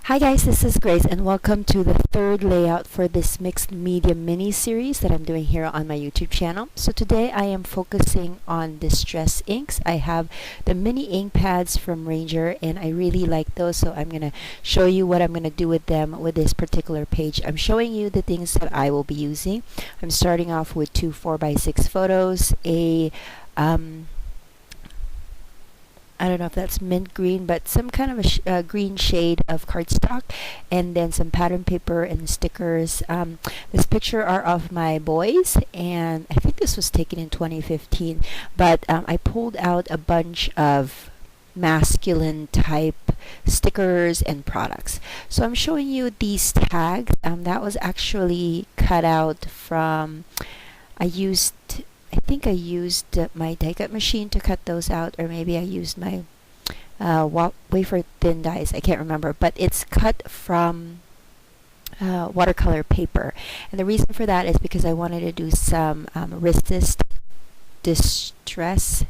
Hi guys, this is Grace and welcome to the third layout for this mixed media mini series that I'm doing here on my YouTube channel. So today I am focusing on distress inks. I have the mini ink pads from Ranger and I really like those, so I'm going to show you what I'm going to do with them with this particular page. I'm showing you the things that I will be using. I'm starting off with two 4x6 photos, I don't know if that's mint green, but some kind of a green shade of cardstock, and then some pattern paper and stickers. This picture are of my boys, and I think this was taken in 2015, but I pulled out a bunch of masculine type stickers and products. So I'm showing you these tags. That was actually cut out from, I think I used my die cut machine to cut those out, or maybe I used my wafer thin dies. I can't remember, but it's cut from watercolor paper. And the reason for that is because I wanted to do some resist distress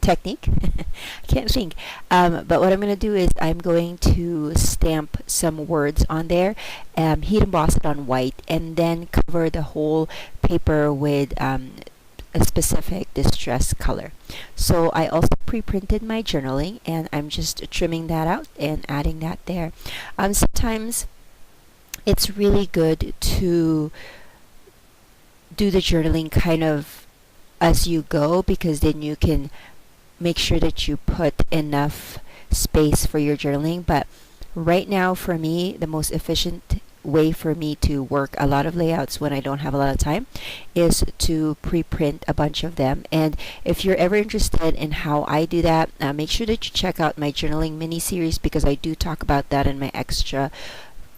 technique. I can't think. But what I'm going to do is I'm going to stamp some words on there, heat emboss it on white, and then cover the whole paper with a specific distress color. So I also pre-printed my journaling, and I'm just trimming that out and adding that there. Sometimes it's really good to do the journaling kind of as you go, because then you can make sure that you put enough space for your journaling. But right now for me, the most efficient way for me to work a lot of layouts when I don't have a lot of time is to pre-print a bunch of them. And if you're ever interested in how I do that, make sure that you check out my journaling mini series, because I do talk about that in my extra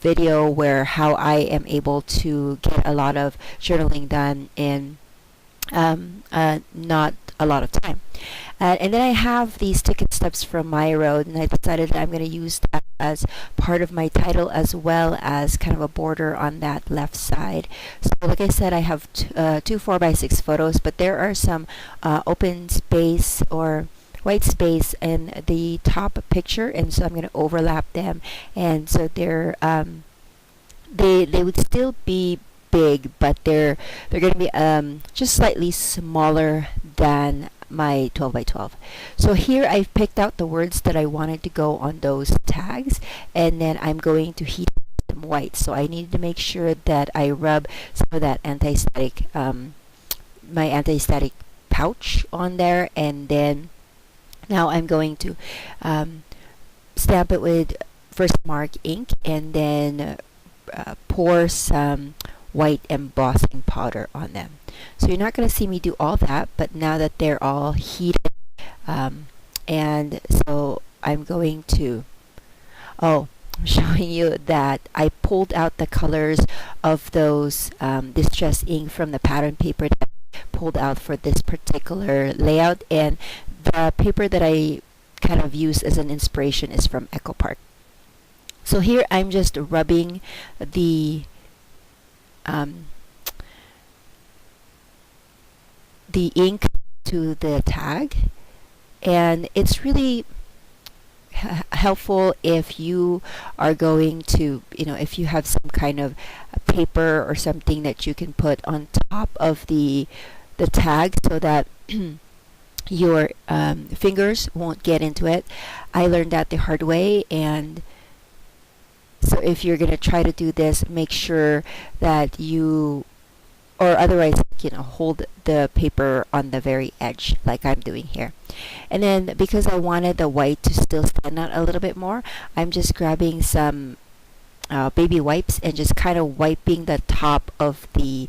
video, where how I am able to get a lot of journaling done in not a lot of time. And then I have these ticket stubs from My Road, and I decided that I'm going to use that as part of my title, as well as kind of a border on that left side. So like I said, I have two 4x6 photos, but there are some open space or white space in the top picture, and so I'm going to overlap them, and so they would still be big, but they're going to be just slightly smaller than my 12 by 12. So here I've picked out the words that I wanted to go on those tags, and then I'm going to heat them white. So I needed to make sure that I rub some of that anti-static, my anti-static pouch on there, and then now I'm going to stamp it with Versamark ink, and then pour some white embossing powder on them. So you're not going to see me do all that, but now that they're all heated, and so I'm going to, I'm showing you that I pulled out the colors of those distress ink from the pattern paper that I pulled out for this particular layout, and the paper that I kind of use as an inspiration is from Echo Park. So here I'm just rubbing the ink to the tag, and it's really helpful if you are going to, if you have some kind of paper or something that you can put on top of the tag, so that your fingers won't get into it. I learned that the hard way, and so if you're going to try to do this, make sure that you, or otherwise, hold the paper on the very edge like I'm doing here. And then because I wanted the white to still stand out a little bit more, I'm just grabbing some baby wipes and just kind of wiping the top of the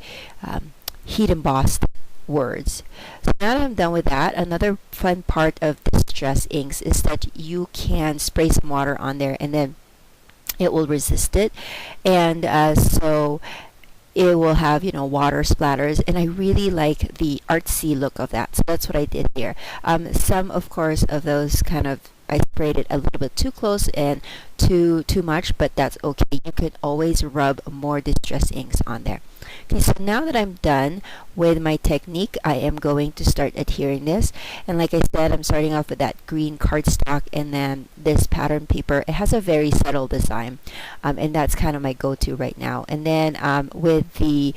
heat embossed words. So now that I'm done with that, another fun part of distress inks is that you can spray some water on there, and then it will resist it, and so it will have water splatters, and I really like the artsy look of that. So that's what I did here. Some of course of those kind of I sprayed it a little bit too close and too much, but that's okay. You could always rub more distress inks on there. Okay, so now that I'm done with my technique, I am going to start adhering this. And like I said, I'm starting off with that green cardstock and then this pattern paper. It has a very subtle design, and that's kind of my go-to right now. And then with the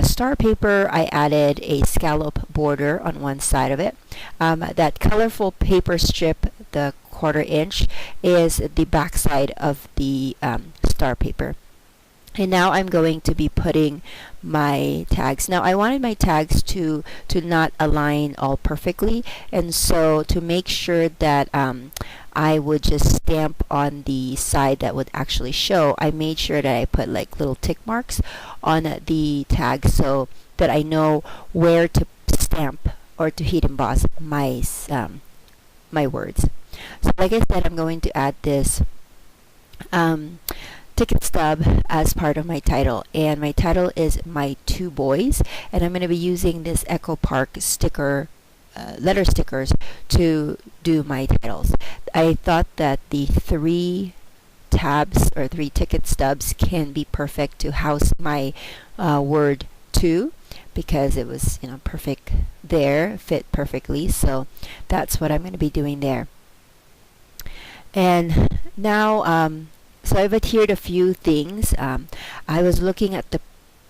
star paper, I added a scallop border on one side of it. That colorful paper strip, the 1/4 inch, is the back side of the star paper. And now I'm going to be putting my tags. Now I wanted my tags to not align all perfectly, and so to make sure that I would just stamp on the side that would actually show, I made sure that I put like little tick marks on the tag so that I know where to stamp or to heat emboss my words. So like I said, I'm going to add this ticket stub as part of my title, and my title is My Two Boys, and I'm going to be using this Echo Park sticker letter stickers to do my titles. I thought that the 3 tabs or 3 ticket stubs can be perfect to house my word two, because it was perfect there, fit perfectly. So that's what I'm going to be doing there. And now so I've adhered a few things. I was looking at the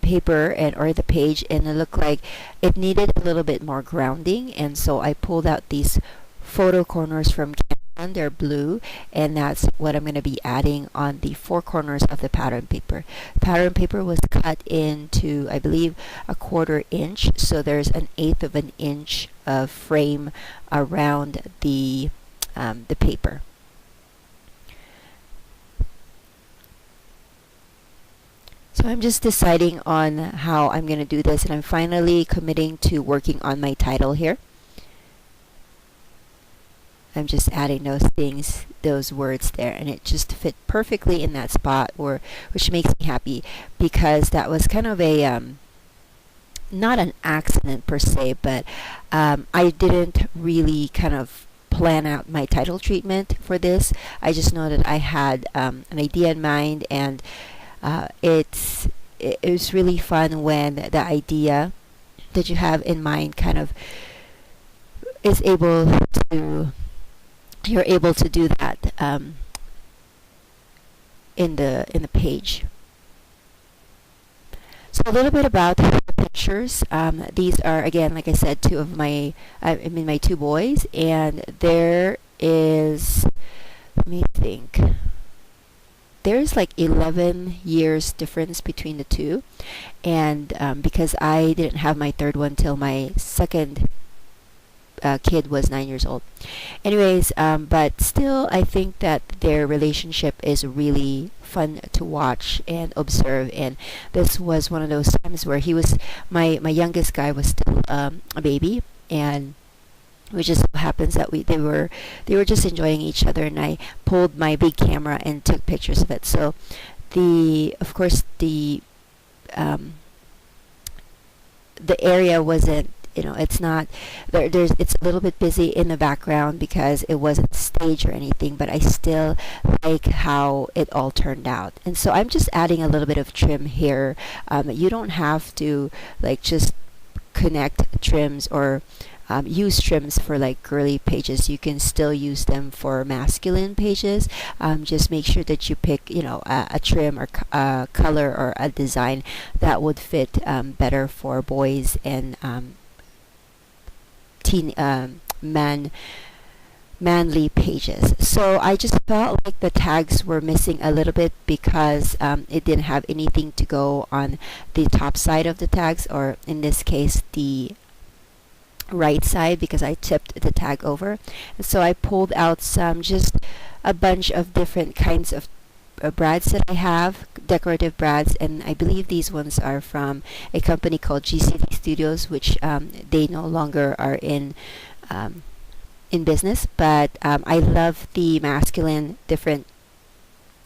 paper or the page, and it looked like it needed a little bit more grounding, and so I pulled out these photo corners from Canson. They're blue, and that's what I'm going to be adding on the 4 corners of the pattern paper. Pattern paper was cut into, I believe, a 1/4 inch, so there's 1/8 of an inch of frame around the paper. So I'm just deciding on how I'm going to do this, and I'm finally committing to working on my title here. I'm just adding those things, those words there, and it just fit perfectly in that spot, which makes me happy, because that was kind of a not an accident per se, but I didn't really kind of plan out my title treatment for this. I just know that I had an idea in mind, and it was really fun when the idea that you have in mind kind of is able to, you're able to do that in the page. So a little bit about the pictures. These are, again, like I said, my 2 boys, and there is, let me think, there's like 11 years difference between the 2, and because I didn't have my 3rd one till my 2nd kid was 9 years old. Anyways, but still, I think that their relationship is really fun to watch and observe, and this was one of those times where my youngest guy was still a baby, and which just so happens that they were just enjoying each other, and I pulled my big camera and took pictures of it. So of course the area wasn't, it's not it's a little bit busy in the background because it wasn't staged or anything, but I still like how it all turned out. And so I'm just adding a little bit of trim here. You don't have to like just connect trims or use trims for like girly pages. You can still use them for masculine pages. Just make sure that you pick a trim or a color or a design that would fit better for boys and manly pages. So I just felt like the tags were missing a little bit because it didn't have anything to go on the top side of the tags, or in this case the right side, because I tipped the tag over. And so I pulled out just a bunch of different kinds of brads that I have, decorative brads, and I believe these ones are from a company called GCD Studios, which they no longer are in business, but I love the masculine different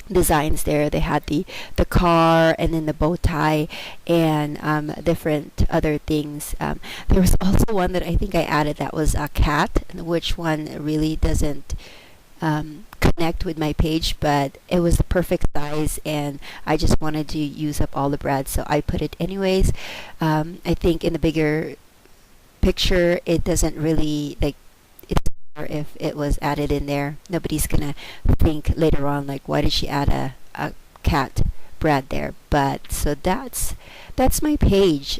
designs there. They had the car, and then the bow tie, and different other things. There was also one that I think I added that was a cat, which one really doesn't connect with my page, but it was the perfect size and I just wanted to use up all the bread, so I put it anyways. I think in the bigger picture it doesn't really like it's better if it was added in there. Nobody's gonna think later on like why did she add a cat bread there. But so that's my page.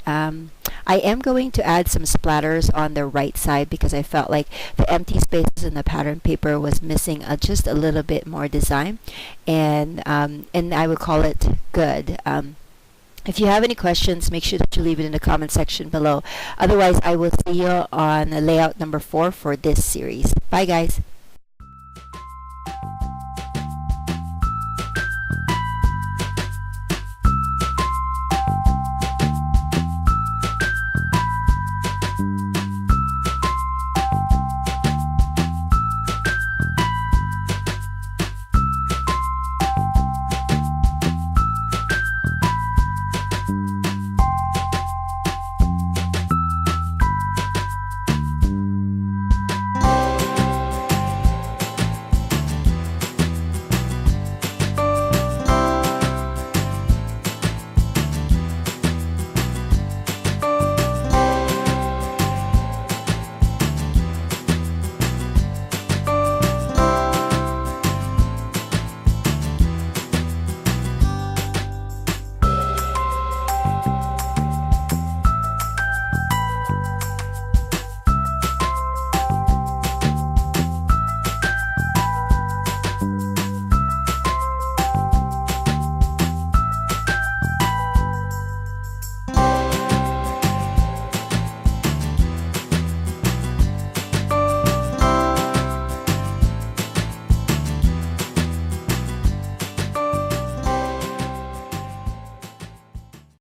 I am going to add some splatters on the right side because I felt like the empty spaces in the pattern paper was missing just a little bit more design, and I would call it good. If you have any questions, make sure that you leave it in the comment section below. Otherwise, I will see you on layout number 4 for this series. Bye, guys.